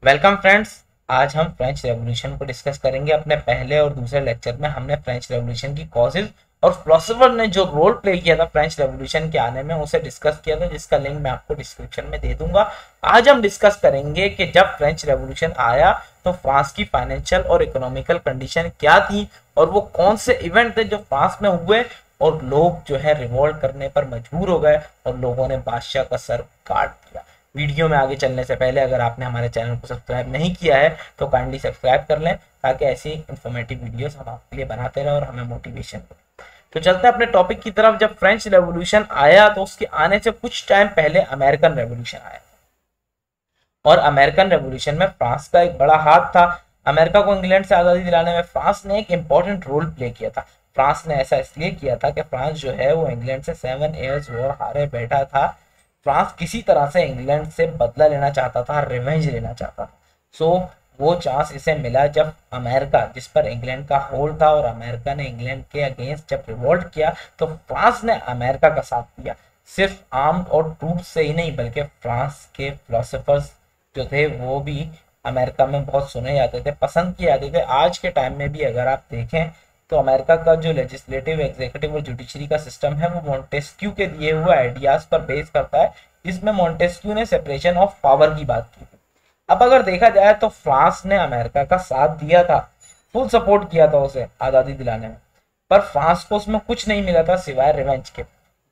Welcome friends. आज हम French revolution को डिस्कस करेंगे। अपने पहले और दूसरे लेक्चर में हमने फ्रेंच रेवोल्यूशन की कॉजेज और फिलोसोफर ने जो रोल प्ले किया था फ्रेंच रेवोल्यूशन के आने में उसे डिस्कस किया था, जिसका लिंक मैं आपको डिस्क्रिप्शन में दे दूंगा। आज हम डिस्कस करेंगे कि जब फ्रेंच रेवोल्यूशन आया तो फ्रांस की फाइनेंशियल और इकोनॉमिकल कंडीशन क्या थी और वो कौन से इवेंट थे जो फ्रांस में हुए और लोग जो है रिवोल्ट करने पर मजबूर हो गए और लोगों ने बादशाह का सर काट दिया। वीडियो में आगे चलने से पहले अगर आपने हमारे चैनल को सब्सक्राइब नहीं किया है तो काइंडली सब्सक्राइब कर लें, ताकि ऐसी इंफॉर्मेटिव वीडियोस हम आपके लिए बनाते रहें और हमें मोटिवेशन मिले। तो चलते हैं अपने टॉपिक की तरफ। जब फ्रेंच रेवोल्यूशन आया तो उसके आने से कुछ टाइम पहले अमेरिकन रेवोल्यूशन आया और अमेरिकन रेवोल्यूशन में फ्रांस का एक बड़ा हाथ था। अमेरिका को इंग्लैंड से आज़ादी दिलाने में फ्रांस ने एक इंपॉर्टेंट रोल प्ले किया था। फ्रांस ने ऐसा इसलिए किया था कि फ्रांस जो है वो इंग्लैंड से 7 इयर्स वॉर हारे बैठा था। फ्रांस किसी तरह से इंग्लैंड से बदला लेना चाहता था, रिवेंज लेना चाहता था। सो वो चांस इसे मिला जब अमेरिका, जिस पर इंग्लैंड का होल्ड था, और अमेरिका ने इंग्लैंड के अगेंस्ट जब रिवोल्ट किया तो फ्रांस ने अमेरिका का साथ दिया। सिर्फ आर्म्ड और ट्रूप से ही नहीं, बल्कि फ्रांस के फिलोसोफर्स जो थे वो भी अमेरिका में बहुत सुने जाते थे, पसंद किए जाते थे। आज के टाइम में भी अगर आप देखें तो अमेरिका का जो लेजिस्लेटिव, एग्जीक्यूटिव और जुडिशरी का सिस्टम है वो मॉन्टेस्क्यू के दिए हुए आइडियाज पर बेस करता है, जिसमें मॉन्टेस्क्यू ने सेपरेशन ऑफ पावर की बात की थी। अब अगर देखा जाए तो फ्रांस ने अमेरिका का साथ दिया था, फुल सपोर्ट किया था उसे आज़ादी दिलाने में, पर फ्रांस को उसमें कुछ नहीं मिला था सिवाय रिवेंज के।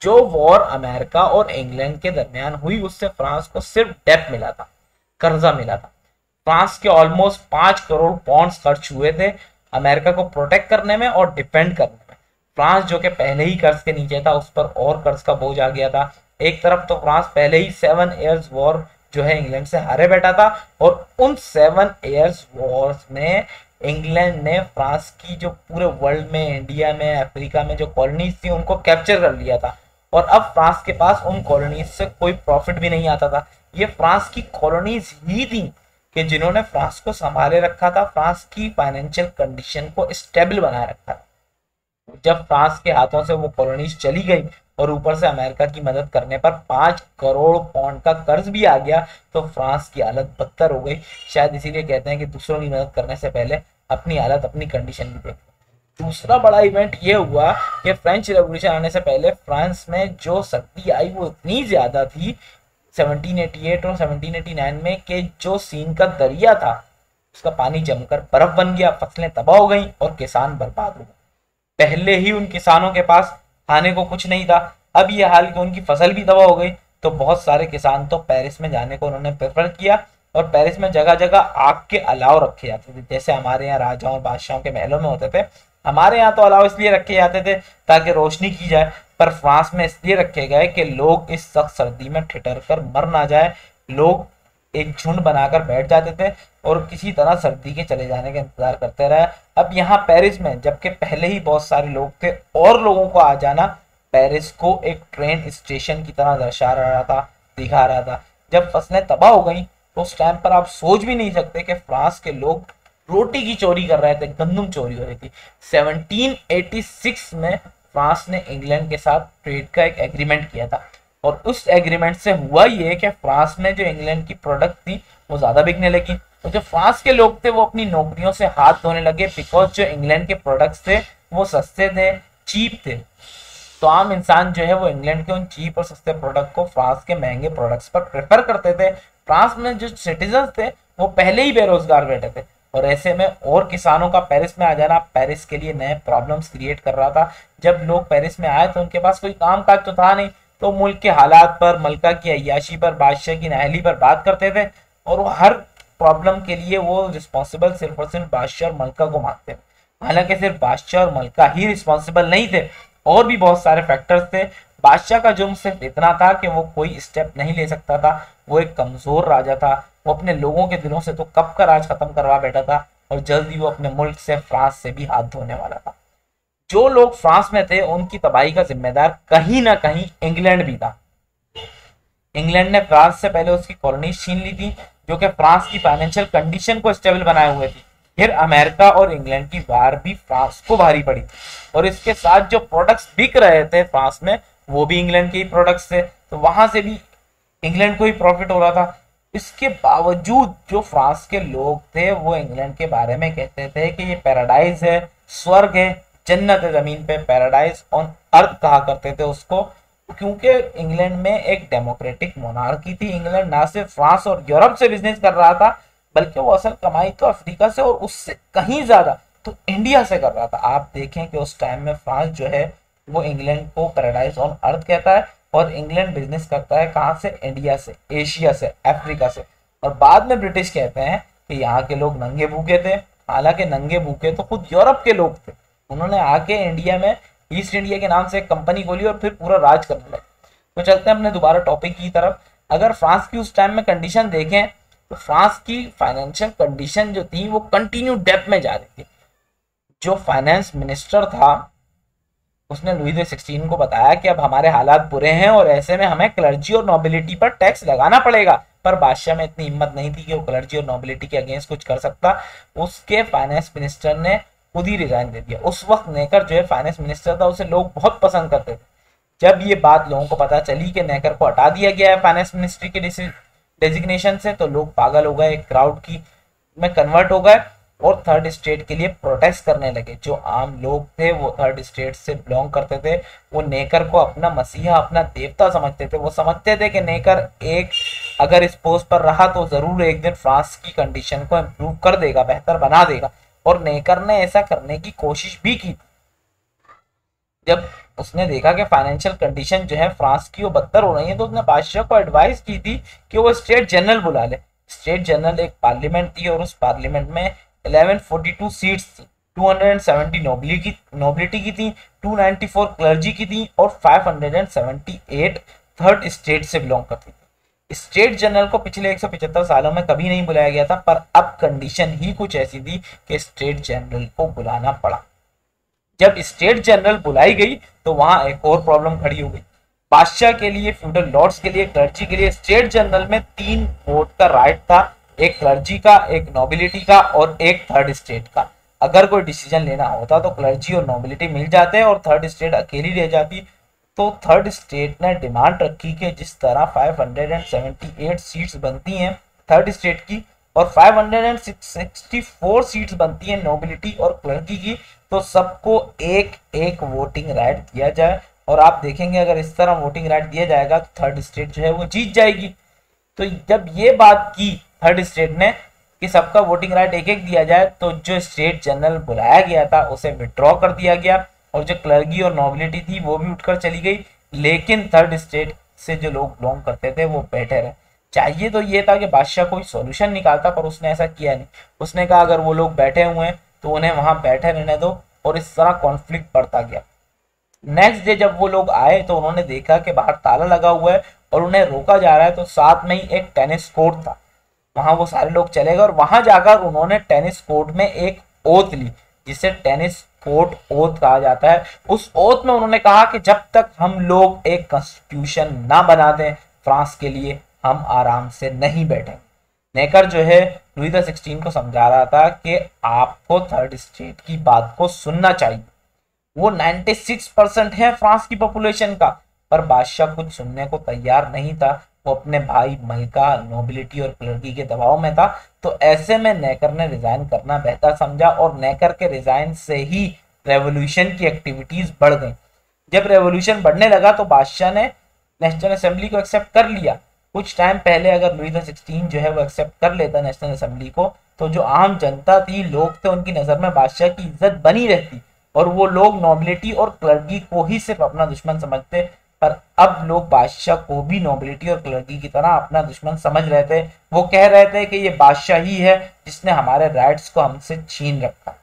जो वॉर अमेरिका और इंग्लैंड के दरमियान हुई उससे फ्रांस को सिर्फ डेप मिला था, कर्जा मिला था। फ्रांस के ऑलमोस्ट 5 करोड़ पॉन्ड्स खर्च हुए थे अमेरिका को प्रोटेक्ट करने में और डिफेंड करने में। फ्रांस जो कि पहले ही कर्ज के नीचे था, उस पर और कर्ज का बोझ आ गया था। एक तरफ तो फ्रांस पहले ही 7 इयर्स वॉर जो है इंग्लैंड से हारे बैठा था, और उन 7 इयर्स वॉर्स में इंग्लैंड ने फ्रांस की जो पूरे वर्ल्ड में, इंडिया में, अफ्रीका में जो कॉलोनीज थी उनको कैप्चर कर लिया था। और अब फ्रांस के पास उन कॉलोनीज से कोई प्रॉफिट भी नहीं आता था। ये फ्रांस की कॉलोनीज ही थी कि जिन्होंने फ्रांस को संभाले रखा था, फ्रांस की फाइनेंशियल कंडीशन को स्टेबल बनाए रखा था। जब फ्रांस के हाथों से वो कॉलोनीज चली गई और ऊपर से अमेरिका की मदद करने पर 5 करोड़ पौंड का कर्ज भी आ गया, तो फ्रांस की हालत बदतर हो गई। शायद इसीलिए कहते हैं कि दूसरों की मदद करने से पहले अपनी हालत, अपनी कंडीशन भी देख। दूसरा बड़ा इवेंट ये हुआ कि फ्रेंच रेवोल्यूशन आने से पहले फ्रांस में जो सर्दी आई वो इतनी ज्यादा थी 1788 और 1789 में, कि जो सीन का दरिया था उसका पानी जमकर बर्फ बन गया, फसलें तबाह हो गई और किसान बर्बाद हो गए। पहले ही उन किसानों के पास खाने को कुछ नहीं था, अब ये हाल कि उनकी फसल भी तबाह हो गई। तो बहुत सारे किसान तो पेरिस में जाने को उन्होंने प्रेफर किया, और पेरिस में जगह जगह आग के अलाव रखे जाते थे, जैसे हमारे यहाँ राजाओं और बादशाहों के महलों में होते थे। हमारे यहाँ तो अलाव इसलिए रखे जाते थे ताकि रोशनी की जाए, पर फ्रांस में इसलिए रखे गए कि लोग इस सख्त सर्दी में ठिठर कर मर ना जाए। लोग एक झुंड बनाकर बैठ जाते थे और किसी तरह सर्दी के चले जाने का इंतजार करते रहे। अब यहाँ पेरिस में जबकि पहले ही बहुत सारे लोग थे, और लोगों को आ जाना पेरिस को एक ट्रेन स्टेशन की तरह दर्शा रहा था, दिखा रहा था। जब फसलें तबाह हो गई तो उस टाइम पर आप सोच भी नहीं सकते कि फ्रांस के लोग रोटी की चोरी कर रहे थे, गंदम चोरी हो रही थी। 1786 में फ्रांस ने इंग्लैंड के साथ ट्रेड का एक एग्रीमेंट किया था, और उस एग्रीमेंट से हुआ ये कि फ्रांस में जो इंग्लैंड की प्रोडक्ट थी वो ज्यादा बिकने लगी, तो जो फ्रांस के लोग थे वो अपनी नौकरियों से हाथ धोने लगे, बिकॉज जो इंग्लैंड के प्रोडक्ट्स थे वो सस्ते थे, चीप थे। तो आम इंसान जो है वो इंग्लैंड के उन चीप और सस्ते प्रोडक्ट को फ्रांस के महंगे प्रोडक्ट्स पर प्रेफर करते थे। फ्रांस में जो सिटीजन थे वो पहले ही बेरोजगार बैठे थे, और ऐसे में और किसानों का पेरिस में आ जाना पेरिस के लिए नए प्रॉब्लम्स क्रिएट कर रहा था। जब लोग पेरिस में आए तो उनके पास कोई काम काज तो था नहीं, तो मुल्क के हालात पर, मलका की अय्याशी पर, बादशाह की नाअहली पर बात करते थे, और वो हर प्रॉब्लम के लिए वो रिस्पॉन्सिबल सिर्फ और सिर्फ बादशाह और मलका को मानते थे। हालांकि सिर्फ बादशाह और मलका ही रिस्पॉन्सिबल नहीं थे, और भी बहुत सारे फैक्टर्स थे। बादशाह का जुर्म सिर्फ इतना था कि वो कोई स्टेप नहीं ले सकता था, वो एक कमजोर राजा था, वो अपने लोगों के दिलों से तो कब का राज खत्म करवा बैठा था, और जल्दी वो अपने मुल्क से, फ्रांस से भी हाथ धोने वाला था। जो लोग फ्रांस में थे उनकी तबाही का जिम्मेदार कहीं ना कहीं इंग्लैंड भी था। इंग्लैंड ने फ्रांस से पहले उसकी कॉलोनीज छीन ली थी, जो कि फ्रांस की फाइनेंशियल कंडीशन को स्टेबल बनाए हुए थी। फिर अमेरिका और इंग्लैंड की वार भी फ्रांस को भारी पड़ी, और इसके साथ जो प्रोडक्ट्स बिक रहे थे फ्रांस में वो भी इंग्लैंड के ही प्रोडक्ट्स थे, तो वहां से भी इंग्लैंड को ही प्रॉफिट हो रहा था। इसके बावजूद जो फ्रांस के लोग थे वो इंग्लैंड के बारे में कहते थे कि ये पैराडाइज है, स्वर्ग है, जन्नत है जमीन पे, पैराडाइज ऑन अर्थ कहा करते थे उसको, क्योंकि इंग्लैंड में एक डेमोक्रेटिक मोनार्की थी। इंग्लैंड ना सिर्फ फ्रांस और यूरोप से बिजनेस कर रहा था, बल्कि वो असल कमाई तो अफ्रीका से और उससे कहीं ज्यादा तो इंडिया से कर रहा था। आप देखें कि उस टाइम में फ्रांस जो है वो इंग्लैंड को पैराडाइज ऑन अर्थ कहता है, और इंग्लैंड बिजनेस करता है कहाँ से? इंडिया से, एशिया से, अफ्रीका से। और बाद में ब्रिटिश कहते हैं कि यहाँ के लोग नंगे भूखे थे, हालांकि नंगे भूखे तो खुद यूरोप के लोग थे। उन्होंने आके इंडिया में ईस्ट इंडिया के नाम से एक कंपनी खोली और फिर पूरा राज करने लगे। तो चलते हैं अपने दोबारा टॉपिक की तरफ। अगर फ्रांस की उस टाइम में कंडीशन देखें तो फ्रांस की फाइनेंशियल कंडीशन जो थी वो कंटिन्यू डेप्थ में जा रही थी। जो फाइनेंस मिनिस्टर था उसने लुई द 16 को बताया कि अब हमारे हालात बुरे हैं और ऐसे में हमें क्लर्जी और नोबिलिटी पर टैक्स लगाना पड़ेगा। पर बादशाह में इतनी हिम्मत नहीं थी कि वो क्लर्जी और नोबिलिटी के अगेंस्ट कुछ कर सकता। उसके फाइनेंस मिनिस्टर ने खुद ही रिजाइन दे दिया। उस वक्त नेकर जो है फाइनेंस मिनिस्टर था, उसे लोग बहुत पसंद करते थे। जब ये बात लोगों को पता चली कि नेकर को हटा दिया गया है फाइनेंस मिनिस्ट्री के डेजिग्नेशन से, तो लोग पागल हो गए, एक क्राउड की में कन्वर्ट हो गए और थर्ड स्टेट के लिए प्रोटेस्ट करने लगे। जो आम लोग थे वो थर्ड स्टेट से बिलोंग करते थे, वो नेकर को अपना मसीहा, अपना देवता समझते थे। वो समझते थे कि नेकर एक अगर इस पोस्ट पर रहा तो जरूर एक दिन फ्रांस की कंडीशन को इम्प्रूव कर देगा, बेहतर बना देगा। और नेकर ने ऐसा करने की कोशिश भी की। जब उसने देखा कि फाइनेंशियल कंडीशन जो है फ्रांस की वो बदतर हो रही है, तो उसने बादशाह को एडवाइस की थी कि वो स्टेट जनरल बुला ले। स्टेट जनरल एक पार्लियामेंट थी और उस पार्लियामेंट में 1142 सीट्स थी। 270 नोबिलिटी की थी, 294 क्लर्जी की थी और 578 थर्ड स्टेट से बिलोंग करती थी। स्टेट जनरल को पिछले 175 सालों में कभी नहीं बुलाया गया था, पर अब कंडीशन ही कुछ ऐसी थी कि स्टेट जनरल को बुलाना पड़ा। जब स्टेट जनरल बुलाई गई तो वहां एक और प्रॉब्लम खड़ी हो गई। बादशाह के लिए, फ्यूडल लॉर्ड्स के लिए, क्लर्जी के लिए स्टेट जनरल में 3 वोट का राइट था, एक क्लर्जी का, एक नोबिलिटी का और एक थर्ड स्टेट का। अगर कोई डिसीजन लेना होता तो क्लर्जी और नोबिलिटी मिल जाते और थर्ड स्टेट अकेली रह जाती। तो थर्ड स्टेट ने डिमांड रखी कि जिस तरह 578 सीट्स बनती हैं थर्ड स्टेट की और 564 सीट्स बनती हैं नोबिलिटी और क्लर्की की, तो सबको एक एक वोटिंग राइट दिया जाए। और आप देखेंगे अगर इस तरह वोटिंग राइट दिया जाएगा तो थर्ड स्टेट जो है वो जीत जाएगी। तो जब ये बात की थर्ड स्टेट ने कि सबका वोटिंग राइट एक एक दिया जाए, तो जो स्टेट जनरल बुलाया गया था उसे विड्रॉ कर दिया गया और जो क्लर्की और नोबिलिटी थी वो भी उठकर चली गई। लेकिन थर्ड स्टेट से जो लोग बिलोंग करते थे वो बैठे रहे। चाहिए तो ये था कि बादशाह कोई सॉल्यूशन निकालता, पर उसने ऐसा किया नहीं। उसने कहा अगर वो लोग बैठे हुए हैं तो उन्हें वहां बैठे रहने दो, और इस तरह कॉन्फ्लिक्ट बढ़ता गया। नेक्स्ट डे जब वो लोग आए तो उन्होंने देखा कि बाहर ताला लगा हुआ है और उन्हें रोका जा रहा है। तो साथ में ही एक टेनिस कोर्ट था, वहां वो सारे लोग चले गए और वहां जाकर उन्होंने टेनिस कोर्ट में एक ओथ ली, जिसे टेनिस कोर्ट ओथ कहा जाता है। उस ओथ में उन्होंने कहा कि जब तक हम लोग एक कॉन्स्टिट्यूशन ना बना दें फ्रांस के लिए, हम आराम से नहीं बैठेंगे। नेकर जो है लुई द 16 को समझा रहा था कि आपको थर्ड स्टेट की बात को सुनना चाहिए। वो 96% है फ्रांस की पॉपुलेशन का, पर बादशाह कुछ सुनने को तैयार नहीं था। वो अपने भाई मलिका, नोबिलिटी और क्लर्की के दबाव में था। तो ऐसे में नेकर ने रिजाइन करना बेहतर समझा और नेकर के रिजाइन से ही रेवोल्यूशन की एक्टिविटीज बढ़ गई। जब रेवोल्यूशन बढ़ने लगा तो बादशाह ने नेशनल असेंबली को एक्सेप्ट कर लिया। कुछ टाइम पहले अगर लुई द 16 जो है वो एक्सेप्ट कर लेता नेशनल असेंबली को, तो जो आम जनता थी, लोग थे, उनकी नजर में बादशाह की इज्जत बनी रहती और वो लोग नोबिलिटी और क्लर्की को ही सिर्फ अपना दुश्मन समझते। पर अब लोग बादशाह को भी नोबिलिटी और क्लर्की की तरह अपना दुश्मन समझ रहे थे। वो कह रहे थे कि ये बादशाह ही है जिसने हमारे राइट्स को हमसे छीन रखा।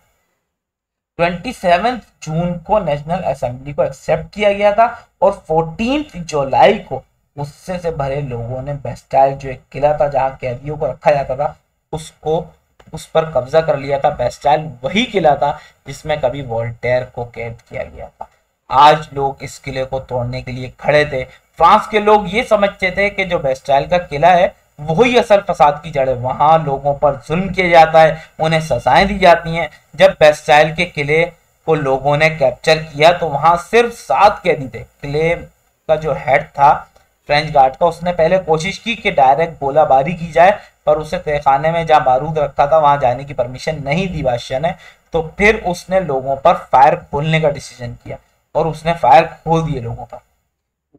27 जून को नेशनल असेंबली को एक्सेप्ट किया गया था और 14 जुलाई को गुस्से से भरे लोगों ने बेस्टाइल, जो एक किला था जहां कैदियों को रखा जाता था, उस पर कब्जा कर लिया था। बेस्टाइल वही किला था जिसमें कभी वोल्टेयर को कैद किया गया था। आज लोग इस किले को तोड़ने के लिए खड़े थे। फ्रांस के लोग ये समझते थे कि जो बेस्टाइल का किला है वही असल फसाद की जड़ है। वहां लोगों पर जुल्म किया जाता है, उन्हें सजाएं दी जाती हैं। जब बेस्टाइल के किले को लोगों ने कैप्चर किया तो वहां सिर्फ 7 कैदी थे। किले का जो हेड था फ्रेंच गार्ड का। उसने पहले कोशिश की कि डायरेक्ट गोलाबारी की जाए, पर उसे तहखाने में जहां बारूद रखा था वहां जाने की परमिशन नहीं दी बादशाह ने। तो फिर उसने लोगों पर फायर खोलने का डिसीजन किया और उसने फायर खोल दिए लोगों पर।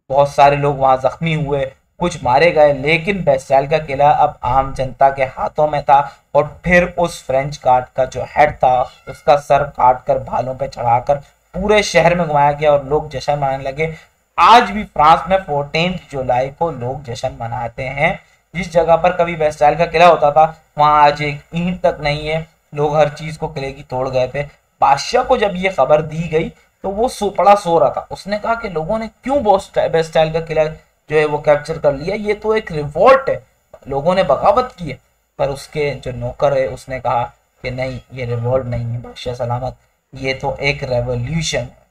बहुत सारे लोग वहां जख्मी हुए, कुछ मारे गए, लेकिन बेस्टाइल का किला अब आम जनता के हाथों में था। और फिर उस फ्रेंच गार्ड का जो हेड था उसका सर काट कर भालों पे चढ़ाकर पूरे शहर में घुमाया गया और लोग जश्न मनाने लगे। आज भी फ्रांस में 14 जुलाई को लोग जश्न मनाते हैं। जिस जगह पर कभी बेस्टाइल का किला होता था वहां आज एक ईंट तक नहीं है। लोग हर चीज को किले की तोड़ गए थे। बादशाह को जब ये खबर दी गई तो वो पड़ा सो रहा था। उसने कहा कि लोगों ने क्यों बेस्टाइल का किला जो है वो कैप्चर कर लिया, ये तो एक रिवॉल्ट है, लोगों ने बगावत की है। पर उसके जो नौकर है उसने कहा कि नहीं, ये रिवॉल्ट नहीं है बादशाह सलामत, ये तो एक रेवोल्यूशन है।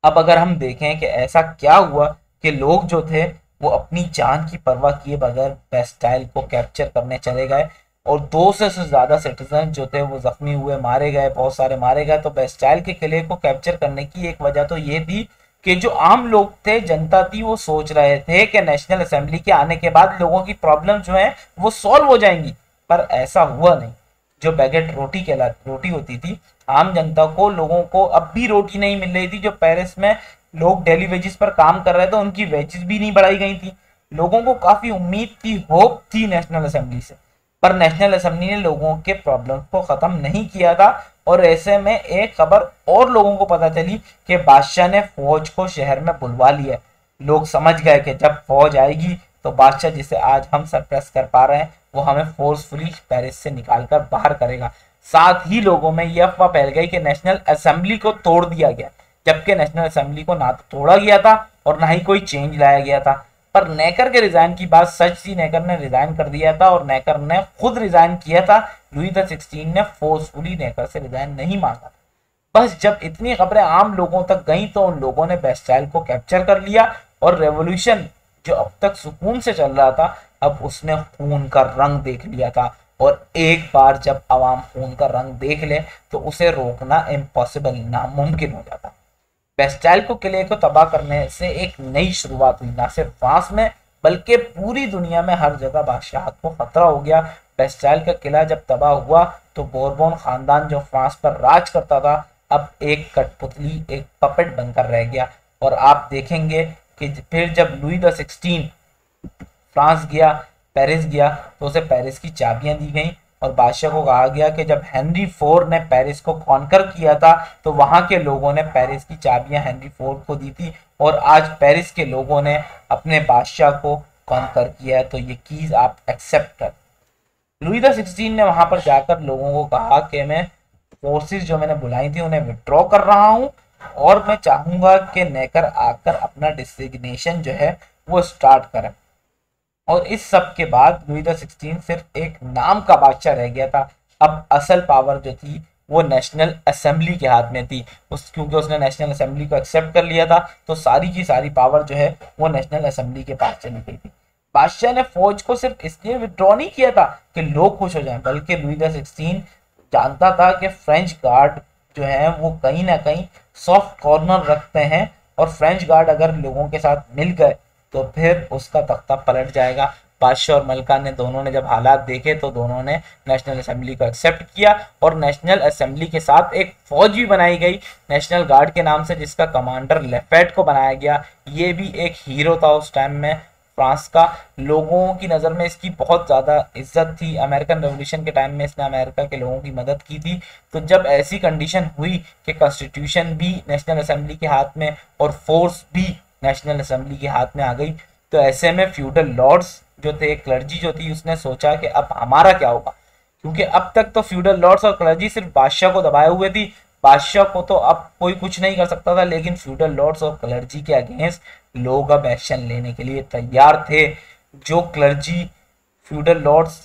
अब अगर हम देखें कि ऐसा क्या हुआ कि लोग जो थे वो अपनी जान की परवाह किए बगैर बेस्टाइल को कैप्चर करने चले गए और 200 से ज्यादा सिटीजन जो थे वो जख्मी हुए, मारे गए, बहुत सारे मारे गए। तो बेस्टाइल के किले को कैप्चर करने की एक वजह तो ये थी कि जो आम लोग थे, जनता थी, वो सोच रहे थे कि नेशनल असेंबली के आने के बाद लोगों की प्रॉब्लम जो है वो सॉल्व हो जाएंगी, पर ऐसा हुआ नहीं। जो बैगेट रोटी होती थी, आम जनता को, लोगों को अब भी रोटी नहीं मिल रही थी। जो पेरिस में लोग डेली वेजेस पर काम कर रहे थे उनकी वेजेस भी नहीं बढ़ाई गई थी। लोगों को काफी उम्मीद थी, होप थी नेशनल असेंबली से, पर नेशनल असेंबली ने लोगों के प्रॉब्लम को खत्म नहीं किया था। और ऐसे में एक खबर और लोगों को पता चली कि बादशाह ने फौज को शहर में बुलवा लिया। लोग समझ गए कि जब फौज आएगी तो बादशाह जिसे आज हम सरप्रेस कर पा रहे हैं वो हमें फोर्सफुली पेरिस से निकाल कर बाहर करेगा। साथ ही लोगों में यह अफवाह फैल गई कि नेशनल असेंबली को तोड़ दिया गया, जबकि नेशनल असेंबली को ना तो तोड़ा गया था और ना ही कोई चेंज लाया गया था। पर नेकर के रिजाइन की बात सच थी, नेकर ने रिजाइन कर दिया था और नेकर ने खुद रिजाइन किया था। लुई द 16 ने फोर्सफुली नेकर से रिजाइन नहीं मांगा। बस जब इतनी खबरें आम लोगों तक गई तो उन लोगों ने बेस्टाइल को कैप्चर कर लिया और रेवोल्यूशन जो अब तक सुकून से चल रहा था अब उसने खून का रंग देख लिया था। और एक बार जब आवाम खून का रंग देख ले तो उसे रोकना इम्पॉसिबल, नामुमकिन हो जाता। बेस्टाइल को किले को तबाह करने से एक नई शुरुआत हुई, ना सिर्फ फ्रांस में बल्कि पूरी दुनिया में हर जगह बादशाहत को खतरा हो गया। बेस्टाइल का किला जब तबाह हुआ तो बोरबोन खानदान जो फ्रांस पर राज करता था अब एक कठपुतली, एक पपेट बनकर रह गया। और आप देखेंगे कि फिर जब लुई द 16 फ्रांस गया, पेरिस गया, तो उसे पेरिस की चाबियां दी गई और बादशाह को कहा गया कि जब हेनरी फोर ने पेरिस को कॉन्कर किया था तो वहां के लोगों ने पेरिस की चाबियां हेनरी फोर को दी थी और आज पेरिस के लोगों ने अपने बादशाह को कॉन्कर किया है, तो ये कीज आप एक्सेप्ट कर। लुई द 16 ने वहां पर जाकर लोगों को कहा कि मैं फोर्सेस जो मैंने बुलाई थी उन्हें विड्रॉ कर रहा हूं और मैं चाहूंगा कि नेकर आकर अपना डिसिग्नेशन जो है वो स्टार्ट करें। और इस सब के बाद लुई द 16 सिर्फ एक नाम का बादशाह रह गया था। अब असल पावर जो थी वो नेशनल असेंबली के हाथ में थी। क्योंकि उसने नेशनल असेंबली को एक्सेप्ट कर लिया था तो सारी की सारी पावर जो है वो नेशनल असेंबली के पास चली गई थी। बादशाह ने फौज को सिर्फ इसलिए विड्रॉ नहीं किया था कि लोग खुश हो जाएं, बल्कि लुई द 16 जानता था कि फ्रेंच गार्ड जो है वो कहीं ना कहीं सॉफ्ट कॉर्नर रखते हैं और फ्रेंच गार्ड अगर लोगों के साथ मिल गए तो फिर उसका तख्ता पलट जाएगा। बादशाह और मलका ने दोनों ने जब हालात देखे तो दोनों ने नेशनल असेंबली को एक्सेप्ट किया और नेशनल असेंबली के साथ एक फौज भी बनाई गई नेशनल गार्ड के नाम से, जिसका कमांडर लेफेट को बनाया गया। ये भी एक हीरो था उस टाइम में फ्रांस का। लोगों की नज़र में इसकी बहुत ज़्यादा इज्जत थी। अमेरिकन रेवोल्यूशन के टाइम में इसने अमेरिका के लोगों की मदद की थी। तो जब ऐसी कंडीशन हुई कि कॉन्स्टिट्यूशन भी नेशनल असेंबली के हाथ में और फोर्स भी नेशनल असेंबली के हाथ में आ गई, तो ऐसे में फ्यूडल लॉर्ड्स जो थे, क्लर्जी जो थी, उसने सोचा कि अब हमारा क्या होगा। क्योंकि अब तक तो फ्यूडल लॉर्ड्स और क्लर्जी सिर्फ बादशाह को दबाए हुए थी, बादशाह को तो अब कोई कुछ नहीं कर सकता था, लेकिन फ्यूडल लॉर्ड्स और क्लर्जी के अगेंस्ट लोग अब एक्शन लेने के लिए तैयार थे। जो क्लर्जी फ्यूडल लॉर्ड्स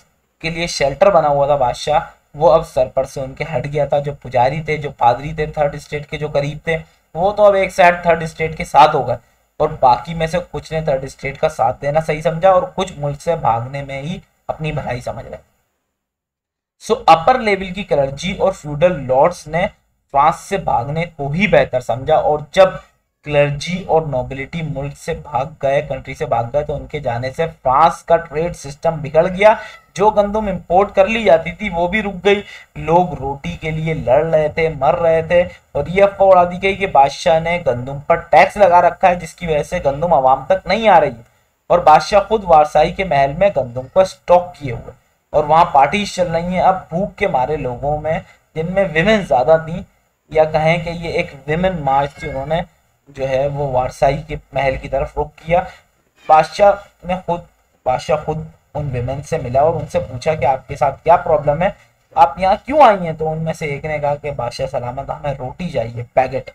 के लिए शेल्टर बना हुआ था बादशाह, वो अब सर पर से उनके हट गया था। जो पुजारी थे, जो पादरी थे थर्ड स्टेट के जो करीब थे, वो तो अब एक साइड थर्ड स्टेट के साथ हो गए और बाकी में से कुछ ने थर्ड स्टेट का साथ देना सही समझा और कुछ मुल्क से भागने में ही अपनी भलाई समझ रहे। सो अपर लेवल की क्लर्जी और फ्यूडल लॉर्ड्स ने फ्रांस से भागने को ही बेहतर समझा और जब क्लर्जी और नोबिलिटी मुल्क से भाग गए, कंट्री से भाग गए, तो उनके जाने से फ्रांस का ट्रेड सिस्टम बिगड़ गया। जो गंदम इंपोर्ट कर ली जाती थी वो भी रुक गई। लोग रोटी के लिए लड़ रहे थे, मर रहे थे। और ये अफवाह उड़ा दी गई कि बादशाह ने गंदम पर टैक्स लगा रखा है, जिसकी वजह से गंदम आवाम तक नहीं आ रही है। और बादशाह खुद वारसाई के महल में गंदम को स्टॉक किए हुए, और वहां पार्टीज चल रही हैं अब भूख के मारे लोगों में, जिनमें विमेन ज्यादा थी, या कहें कि ये एक विमेन मार्च थी। उन्होंने जो है वो वारसाई के महल की तरफ रुख किया। बादशाह खुद उन विमेन से मिला और उनसे पूछा कि आपके साथ क्या प्रॉब्लम है, आप यहाँ क्यों आई हैं। तो उनमें से एक ने कहा कि बादशाह सलामत, हमें रोटी चाहिए, पैकेट।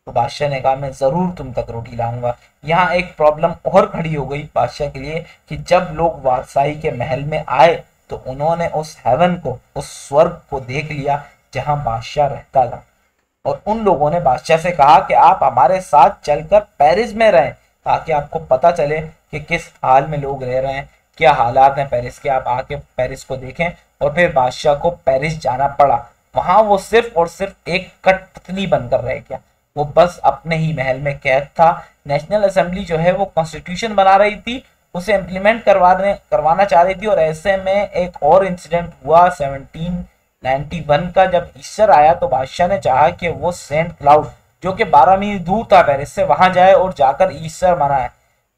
तो बादशाह ने कहा मैं जरूर तुम तक रोटी लाऊंगा। यहाँ एक प्रॉब्लम और खड़ी हो गई बादशाह के लिए कि जब लोग वारसाई के महल में आए तो उन्होंने उस हेवन को, उस स्वर्ग को देख लिया जहां बादशाह रहता था। और उन लोगों ने बादशाह से कहा कि आप हमारे साथ चलकर पेरिस में रहें, ताकि आपको पता चले कि किस हाल में लोग रह रहे हैं, क्या हालात हैं पेरिस के, आप आके पेरिस को देखें। और फिर बादशाह को पेरिस जाना पड़ा। वहां वो सिर्फ और सिर्फ एक कठपुतली बनकर रह गया। वो बस अपने ही महल में कैद था। नेशनल असेंबली जो है वो कॉन्स्टिट्यूशन बना रही थी, उसे इम्प्लीमेंट करवाना चाह रही थी। और ऐसे में एक और इंसिडेंट हुआ 1791 का, जब ईस्टर आया तो बादशाह ने चाहा कि वो सेंट क्लाउड, जो कि 12 मील दूर था पेरिस से, वहां जाए और जाकर ईस्टर मनाए।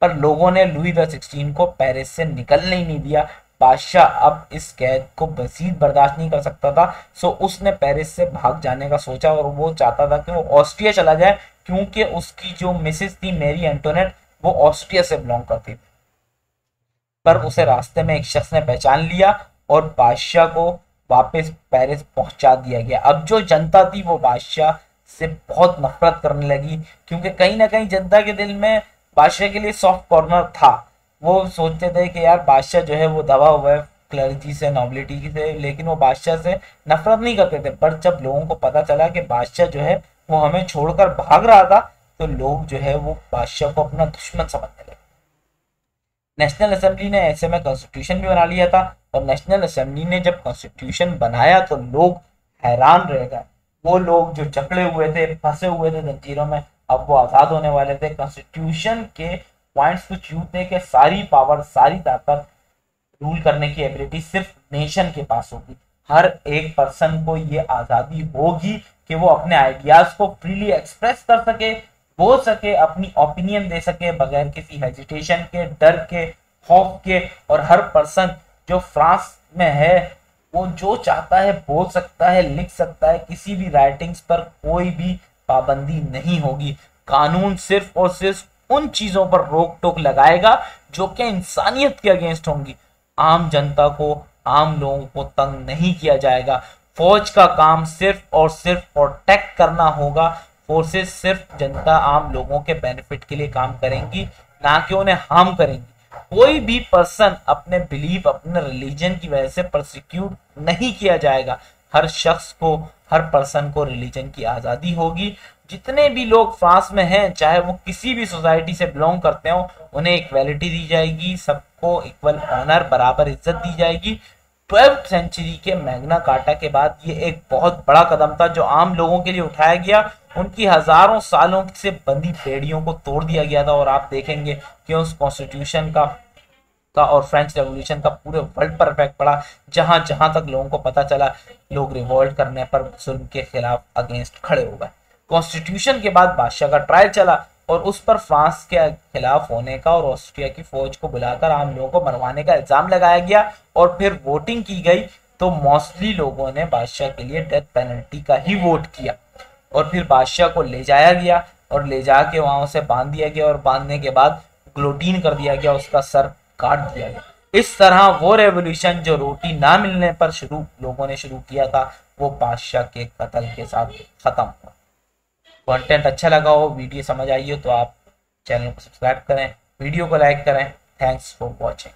पर लोगों ने लुई द 16 को पेरिस से निकलने ही नहीं दिया। बादशाह अब इस कैद को मजीद बर्दाश्त नहीं कर सकता था, सो उसने पेरिस से भाग जाने का सोचा। और वो चाहता था कि वो ऑस्ट्रिया चला जाए, क्योंकि उसकी जो मिसेस थी मैरी एंटोनेट, वो ऑस्ट्रिया से बिलोंग करती थी। पर उसे रास्ते में एक शख्स ने पहचान लिया और बादशाह को वापस पेरिस पहुंचा दिया गया। अब जो जनता थी वो बादशाह से बहुत नफरत करने लगी, क्योंकि कहीं ना कहीं जनता के दिल में बादशाह के लिए सॉफ्ट कॉर्नर था। वो सोचते थे कि यार बादशाह जो है वो दबा हुआ है क्लर्जी से, नोबिलिटी से, लेकिन वो बादशाह से नफरत नहीं करते थे। पर जब लोगों को पता चला कि बादशाह जो है वो हमें छोड़कर भाग रहा था, तो लोग जो है वो बादशाह को अपना दुश्मन समझने लगे। नेशनल असेंबली ने ऐसे में कॉन्स्टिट्यूशन भी बना लिया था। और नेशनल असेंबली ने जब कॉन्स्टिट्यूशन बनाया तो लोग हैरान रह गए। वो लोग जो जकड़े हुए थे, फंसे हुए थे जंजीरों में, अब वो आजाद होने वाले थे। कॉन्स्टिट्यूशन के पॉइंट्स कुछ यूं थे कि सारी पावर, सारी ताकत, रूल करने की एबिलिटी सिर्फ नेशन के पास होगी। हर एक पर्सन को ये आजादी होगी कि वो अपने आइडियाज को फ्रीली एक्सप्रेस कर सके, बोल सके, अपनी ओपिनियन दे सके बगैर किसी हेजिटेशन के, डर के, खौफ के। और हर पर्सन जो फ्रांस में है वो जो चाहता है बोल सकता है, लिख सकता है। किसी भी राइटिंग्स पर कोई भी पाबंदी नहीं होगी। कानून सिर्फ और सिर्फ उन चीजों पर रोक टोक लगाएगा जो कि इंसानियत के अगेंस्ट होंगी। आम जनता को, आम लोगों को तंग नहीं किया जाएगा। फौज का काम सिर्फ और सिर्फ प्रोटेक्ट करना होगा। फोर्सेस सिर्फ जनता, आम लोगों के बेनिफिट के लिए काम करेंगी, ना कि उन्हें हार्म करेंगी। कोई भी पर्सन अपने बिलीफ, अपने रिलीजन की वजह से प्रोसिक्यूट नहीं किया जाएगा। हर शख्स को, हर पर्सन को रिलीजन की आजादी होगी। जितने भी लोग फ्रांस में हैं, चाहे वो किसी भी सोसाइटी से बिलोंग करते हो, उन्हें इक्वालिटी दी जाएगी, सबको इक्वल ऑनर, बराबर इज्जत दी जाएगी। 12th सेंचुरी के मैग्ना कार्टा के बाद ये एक बहुत बड़ा कदम था जो आम लोगों के लिए उठाया गया। उनकी हजारों सालों से बंधी बेड़ियों को तोड़ दिया गया था। और आप देखेंगे कि उस कॉन्स्टिट्यूशन का और फ्रेंच रेवोल्यूशन का पूरे वर्ल्ड पर इफेक्ट पड़ा। जहां जहां तक लोगों को पता चला, लोग रिवोल्ट करने पर, जुल्म के खिलाफ अगेंस्ट खड़े हो गए। कॉन्स्टिट्यूशन के बाद बादशाह का ट्रायल चला और उस पर फ्रांस के खिलाफ होने का और ऑस्ट्रिया की फौज को बुलाकर आम लोगों को मरवाने का इल्जाम लगाया गया। और फिर वोटिंग की गई तो मोस्टली लोगों ने बादशाह के लिए डेथ पेनल्टी का ही वोट किया। और फिर बादशाह को ले जाया गया और ले जाके वहां उसे बांध दिया गया। और बांधने के बाद ग्लोटीन कर दिया गया, उसका सर काट दिया गया। इस तरह वो रेवोल्यूशन जो रोटी ना मिलने पर लोगों ने शुरू किया था, वो बादशाह के कत्ल के साथ खत्म हुआ। कंटेंट अच्छा लगा हो, वीडियो समझ आई हो, तो आप चैनल को सब्सक्राइब करें, वीडियो को लाइक करें। Thanks for watching.